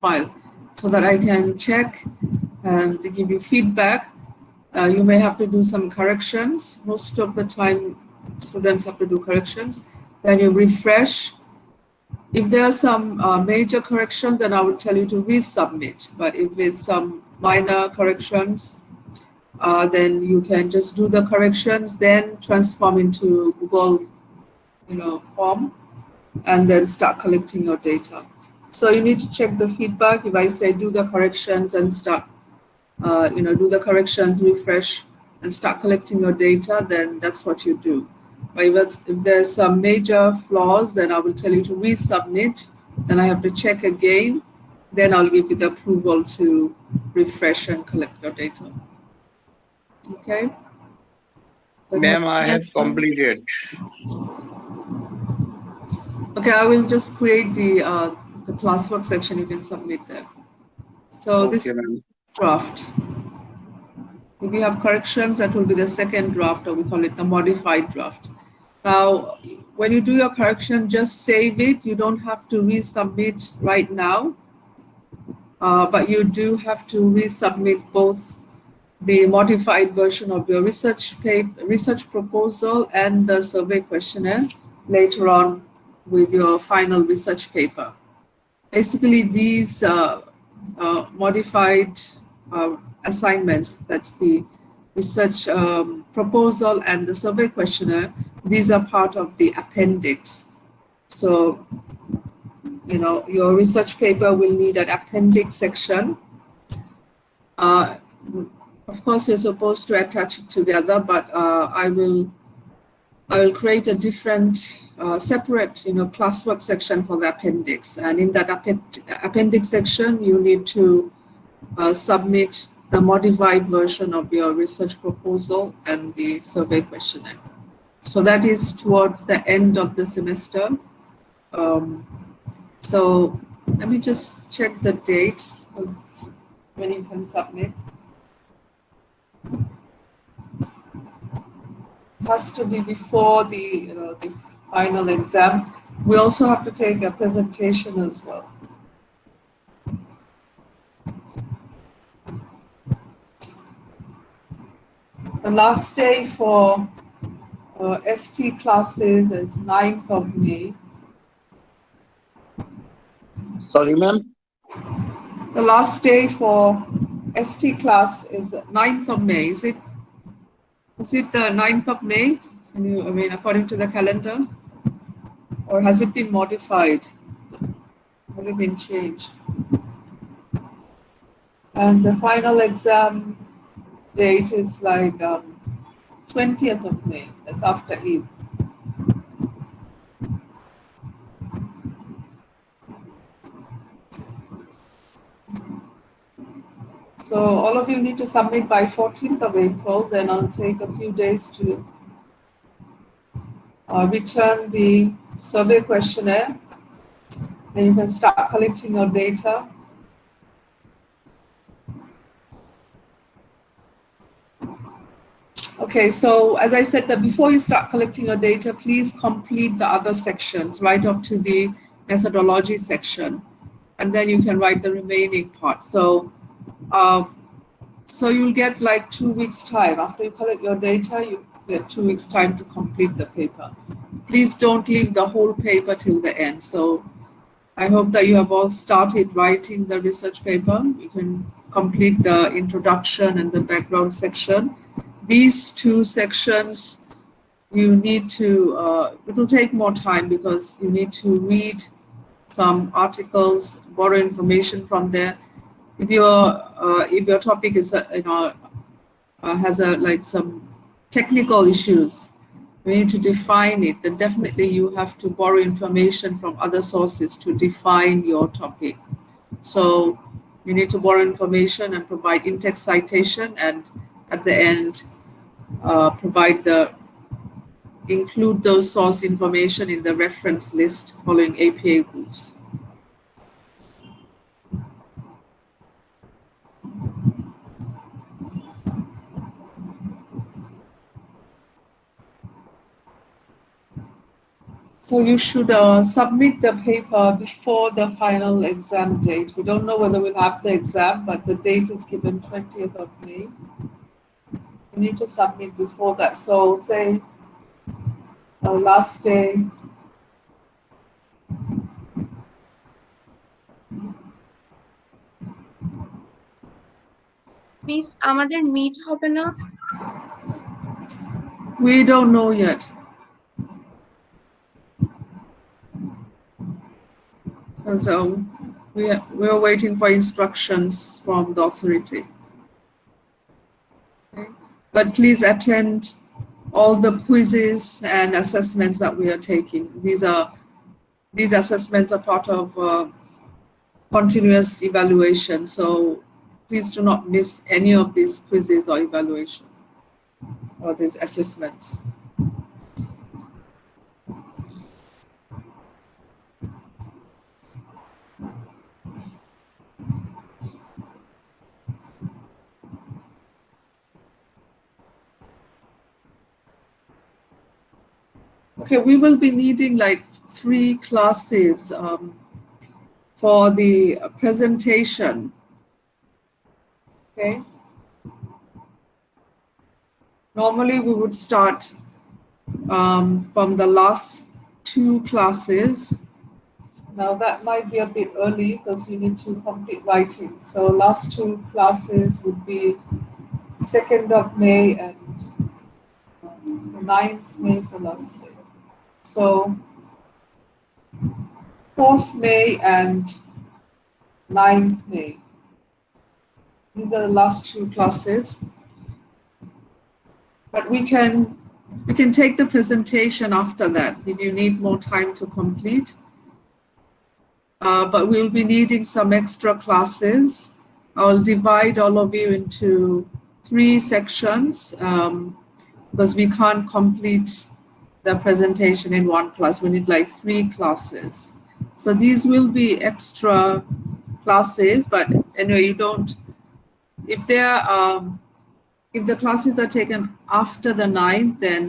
file so that I can check and give you feedback. You may have to do some corrections. Most of the time, students have to do corrections. Then you refresh. If there are some major corrections, then I would tell you to resubmit. But if it's some minor corrections, then you can just do the corrections, then transform into Google, form, and then start collecting your data. So you need to check the feedback. If I say do the corrections and start, do the corrections, refresh, and start collecting your data, then that's what you do. But if there's some major flaws, then I will tell you to resubmit. Then I have to check again. Then I'll give you the approval to refresh and collect your data. Okay? Ma'am, I have Yes, sir. completed. Okay, I will just create the classwork section. You can submit there. So this Okay, ma'am. draft. If you have corrections, that will be the second draft, or we call it the modified draft. Now, when you do your correction, just save it. You don't have to resubmit right now, but you do have to resubmit both the modified version of your research proposal and the survey questionnaire later on with your final research paper. Basically, these modified assignments, that's the research proposal and the survey questionnaire, these are part of the appendix. So, your research paper will need an appendix section. Of course, you're supposed to attach it together, but I will create a different, separate, classwork section for the appendix. And in that appendix section, you need to submit the modified version of your research proposal and the survey questionnaire. So that is towards the end of the semester. So let me just check the date when you can submit. Has to be before the final exam. We also have to take a presentation as well. The last day for ST classes is 9th of May. Sorry, ma'am. The last day for ST class is 9th of May. Is it the 9th of May? According to the calendar? Or has it been modified? Has it been changed? And the final exam date is like 20th of May. That's after Eid. So all of you need to submit by 14th of April. Then I'll take a few days to return the survey questionnaire. Then you can start collecting your data. Okay, so as I said, that before you start collecting your data, please complete the other sections right up to the methodology section, and then you can write the remaining part. So you'll get like 2 weeks time. After you collect your data, you get 2 weeks time to complete the paper. Please don't leave the whole paper till the end. So I hope that you have all started writing the research paper. You can complete the introduction and the background section. These two sections, you need to, it will take more time because you need to read some articles, borrow information from there. If your topic is, has like some technical issues, we need to define it, then definitely you have to borrow information from other sources to define your topic. So you need to borrow information and provide in-text citation, and at the end, include those source information in the reference list following APA rules. So you should submit the paper before the final exam date. We don't know whether we'll have the exam, but the date is given 20th of May. You need to submit before that. So say last day. Miss আমাদের meet হবে না? We don't know yet. So we are waiting for instructions from the authority. Okay? But please attend all the quizzes and assessments that we are taking. These assessments are part of continuous evaluation. So please do not miss any of these quizzes or evaluation or these assessments. Okay, we will be needing like 3 classes for the presentation. Okay. Normally we would start from the last 2 classes. Now that might be a bit early because you need to complete writing. So last 2 classes would be 2nd of May and the 9th May is the last day. So 4th May and 9th May. These are the last 2 classes. But we can take the presentation after that if you need more time to complete. But we'll be needing some extra classes. I'll divide all of you into 3 sections because we can't complete the presentation in 1 class. We need like 3 classes. So these will be extra classes, but anyway, you don't, if the classes are taken after the 9th, then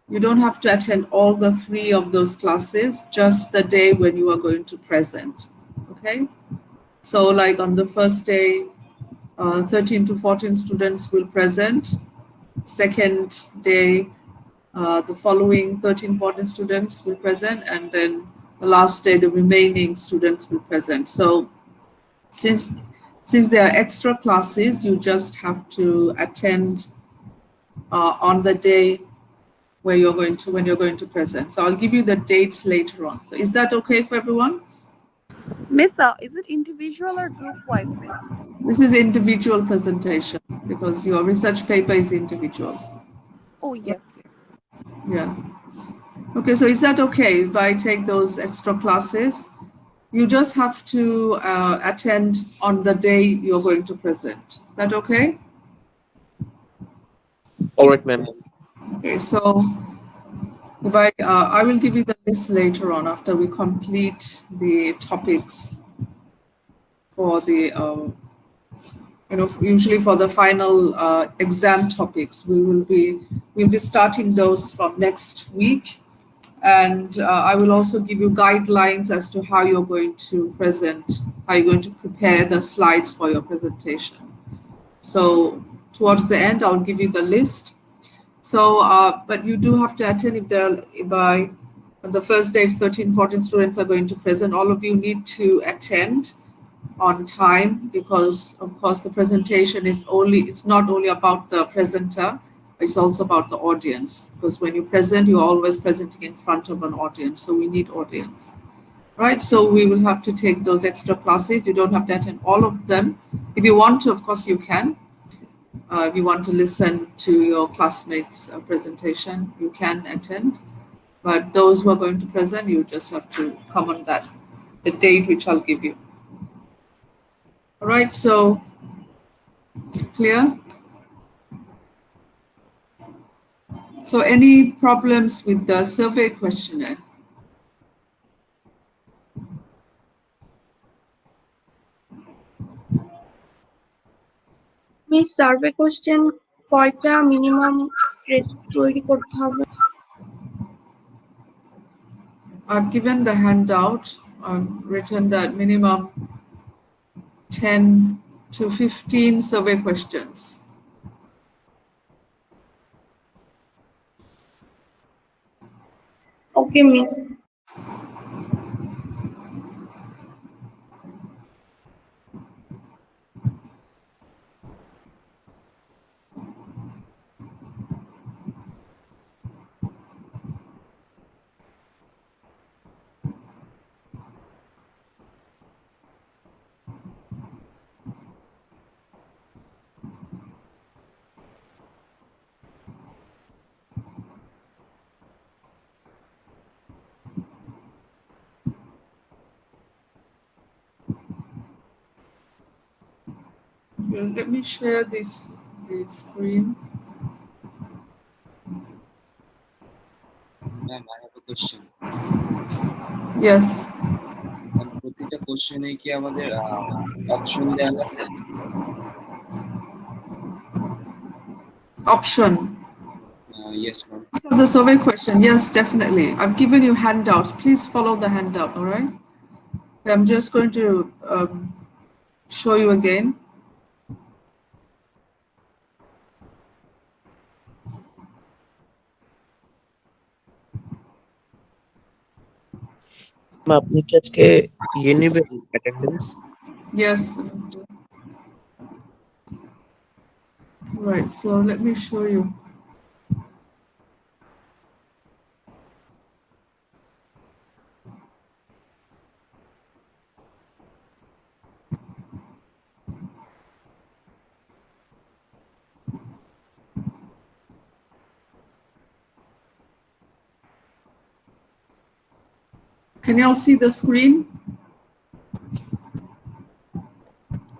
you don't have to attend all the 3 of those classes, just the day when you are going to present, okay? So like on the first day, 13 to 14 students will present. Second day, the following 13, 14 students will present, and then the last day, the remaining students will present. So since there are extra classes, you just have to attend on the day when you're going to present. So I'll give you the dates later on. So is that okay for everyone? Miss, is it individual or group wise, Miss? This is individual presentation because your research paper is individual. Oh, yes. Yeah. Okay, so is that okay if I take those extra classes? You just have to attend on the day you're going to present. Is that okay? All right, ma'am. Okay, so if I will give you the list later on after we complete the topics for the, usually for the final exam topics. We'll be starting those from next week. And I will also give you guidelines as to how you're going to present, how you're going to prepare the slides for your presentation. So towards the end, I'll give you the list. So, but you do have to attend if by the first day, if 13, 14 students are going to present, all of you need to attend on time because, of course, the presentation it's not only about the presenter, it's also about the audience. Because when you present, you're always presenting in front of an audience. So we need audience, right? So we will have to take those extra classes. You don't have to attend all of them. If you want to, of course, you can. If you want to listen to your classmates' presentation, you can attend. But those who are going to present, you just have to come on the date which I'll give you. All right, so clear? So any problems with the survey questionnaire? Miss survey question কয়টা minimum তৈরি করতে হবে? I've given the handout. I've written that minimum 10 to 15 survey questions. Okay, Miss. Well, let me share the screen. Ma'am, I have a question. Yes. প্রতিটা কোশ্চেনে কি আমাদের option দেওয়া লাগে? Option. Yes, ma'am. The survey question, yes, definitely. I've given you handouts. Please follow the handout, all right? I'm just going to show you again. আপনি কি আজকে ইয়ে নেবেন attendance? Yes. Right, so let me show you. Can you all see the screen?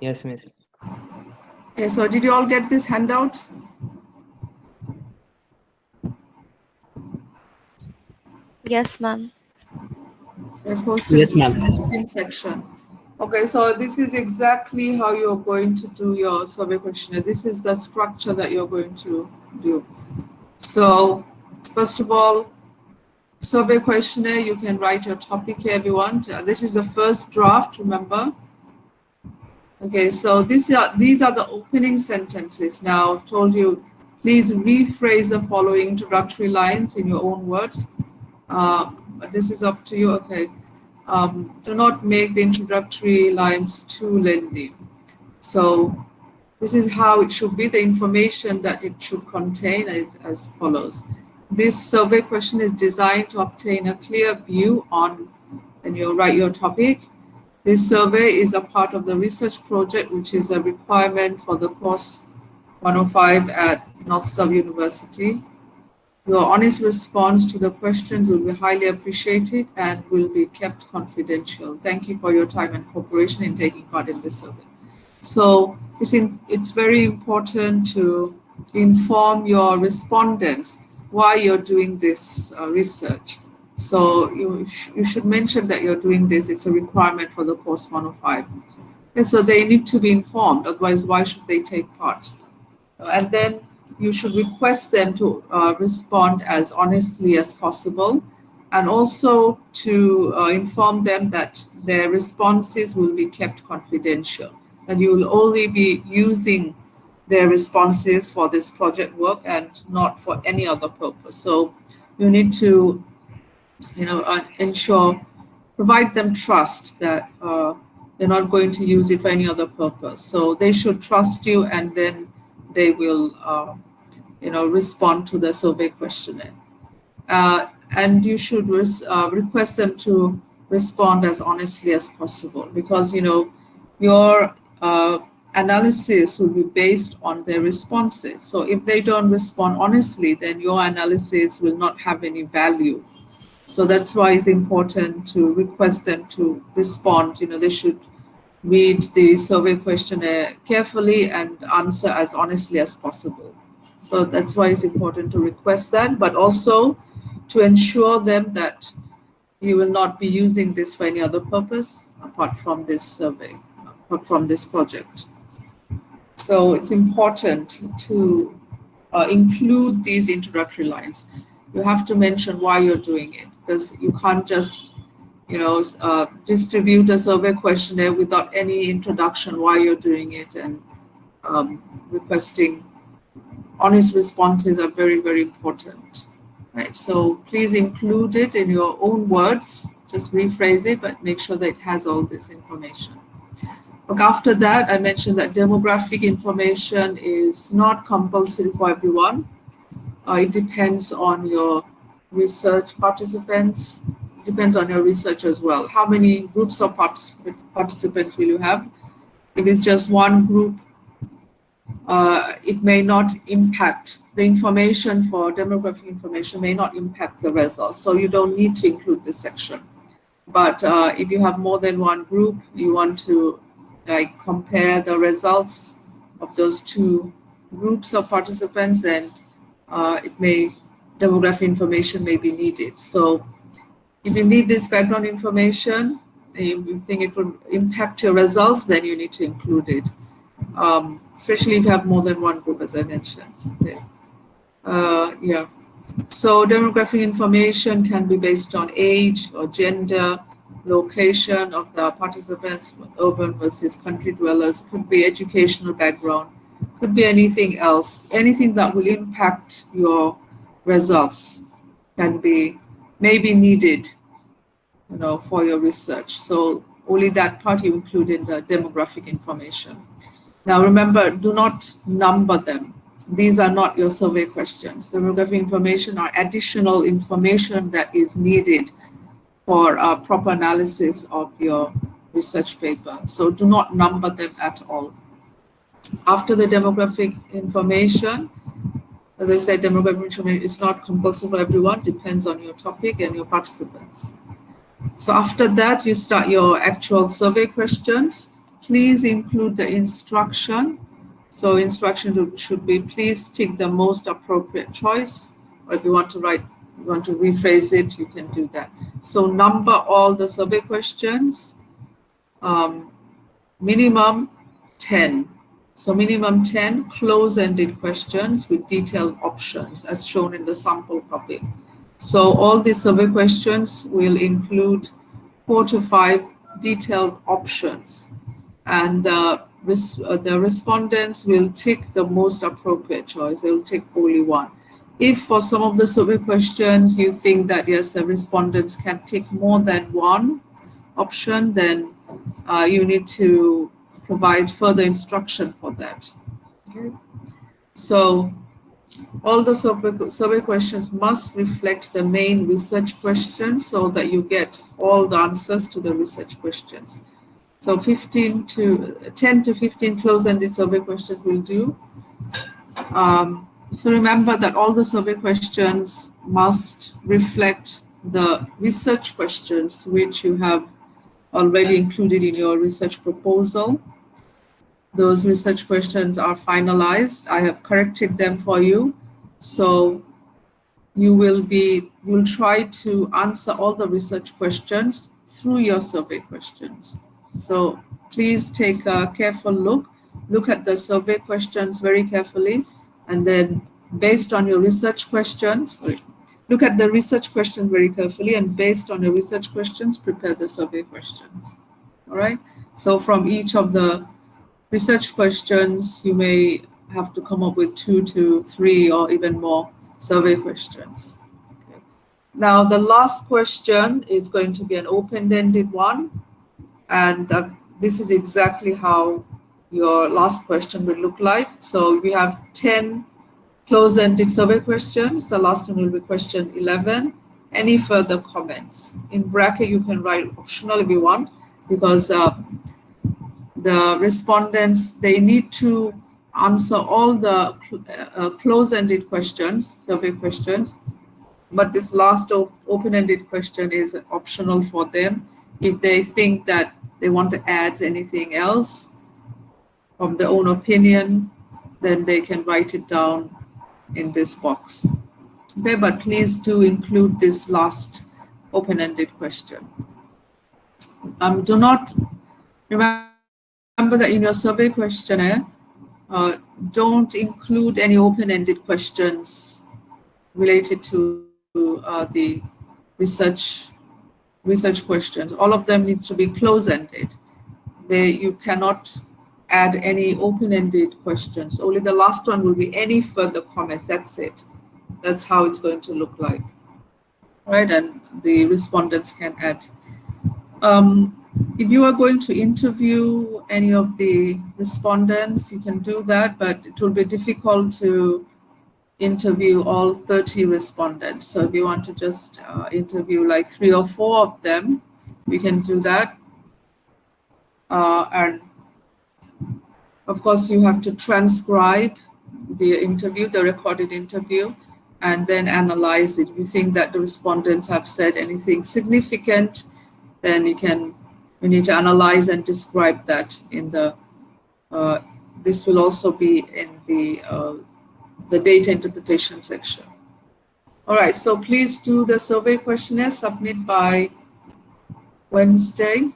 Yes, miss. Okay, so did you all get this handout? Yes, ma'am. I posted Yes, ma'am. in the screen section. Okay, so this is exactly how you're going to do your survey questionnaire. This is the structure that you're going to do. So, first of all, survey questionnaire, you can write your topic here if you want. This is the first draft, remember? Okay, so these are the opening sentences. Now, I've told you, please rephrase the following introductory lines in your own words. But this is up to you. Okay. Do not make the introductory lines too lengthy. So this is how it should be. The information that it should contain is as follows. This survey question is designed to obtain a clear view on, and you write your topic. This survey is a part of the research project, which is a requirement for the course 105 at North South University. Your honest response to the questions will be highly appreciated and will be kept confidential. Thank you for your time and cooperation in taking part in this survey. So it's very important to inform your respondents why you're doing this research. So you should mention that you're doing this. It's a requirement for the course 105. And so they need to be informed. Otherwise, why should they take part? And then you should request them to respond as honestly as possible, and also to inform them that their responses will be kept confidential, that you will only be using their responses for this project work and not for any other purpose. So you need to ensure, provide them trust that they're not going to use it for any other purpose. So they should trust you, and then they will, respond to the survey questionnaire. And you should request them to respond as honestly as possible, because your analysis will be based on their responses. So if they don't respond honestly, then your analysis will not have any value. So that's why it's important to request them to respond. They should read the survey questionnaire carefully and answer as honestly as possible. So that's why it's important to request that, but also to ensure them that you will not be using this for any other purpose apart from this survey, apart from this project. So it's important to include these introductory lines. You have to mention why you're doing it. because you can't just, distribute a survey questionnaire without any introduction why you're doing it, and requesting honest responses are very, very important. Right, so please include it in your own words, just rephrase it, but make sure that it has all this information. Look, after that, I mentioned that demographic information is not compulsory for everyone. It depends on your research participants, depends on your research as well. How many groups of participants will you have? If it's just one group, it may not impact the information for demographic information may not impact the results. So you don't need to include this section. But if you have more than one group, you want to compare the results of those two groups of participants, then demographic information may be needed. So if you need this background information, if you think it will impact your results, then you need to include it. Especially if you have more than one group, as I mentioned. Okay. So demographic information can be based on age or gender, location of the participants, urban versus country dwellers, could be educational background, could be anything else. Anything that will impact your results may be needed, for your research. So only that part you include in the demographic information. Now remember, do not number them. These are not your survey questions. Demographic information are additional information that is needed for a proper analysis of your research paper. So do not number them at all. After the demographic information, as I said, demographic information is not compulsory for everyone, depends on your topic and your participants. So after that, you start your actual survey questions. Please include the instruction. So instruction should be, please tick the most appropriate choice. Or if you want to rephrase it, you can do that. So number all the survey questions, minimum 10. So minimum 10 close-ended questions with detailed options as shown in the sample copy. So all these survey questions will include 4 to 5 detailed options, and the respondents will tick the most appropriate choice. They will tick only one. If for some of the survey questions you think that yes, the respondents can tick more than one option, then you need to provide further instruction for that. Okay. So all the survey questions must reflect the main research questions so that you get all the answers to the research questions. So 10 to 15 close-ended survey questions will do. So remember that all the survey questions must reflect the research questions which you have already included in your research proposal. Those research questions are finalized. I have corrected them for you. So you'll try to answer all the research questions through your survey questions. So please take a careful look at the survey questions very carefully, and then based on your research questions, look at the research questions very carefully, and based on your research questions, prepare the survey questions. All right. So from each of the research questions, you may have to come up with 2 to 3 or even more survey questions. Okay. Now, the last question is going to be an open-ended one. And this is exactly how your last question will look like. So we have 10 close-ended survey questions. The last one will be question 11. Any further comments? In bracket, you can write optional if you want, because the respondents, they need to answer all the close-ended questions, survey questions, but this last open-ended question is optional for them. If they think that they want to add anything else from their own opinion, then they can write it down in this box. Okay, but please do include this last open-ended question. Do not remember that in your survey questionnaire, don't include any open-ended questions related to the research questions. All of them needs to be close-ended. You cannot add any open-ended questions. Only the last one will be any further comments. That's it. That's how it's going to look like, right? And the respondents can add. If you are going to interview any of the respondents, you can do that, but it will be difficult to interview all 30 respondents. So if you want to just interview like 3 or 4 of them, we can do that. And of course, you have to transcribe the interview, the recorded interview, and then analyze it. If you think that the respondents have said anything significant, then you need to analyze and describe that in the, this will also be in the data interpretation section. All right, so please do the survey questionnaire, submit by Wednesday.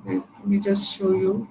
Let me just show you.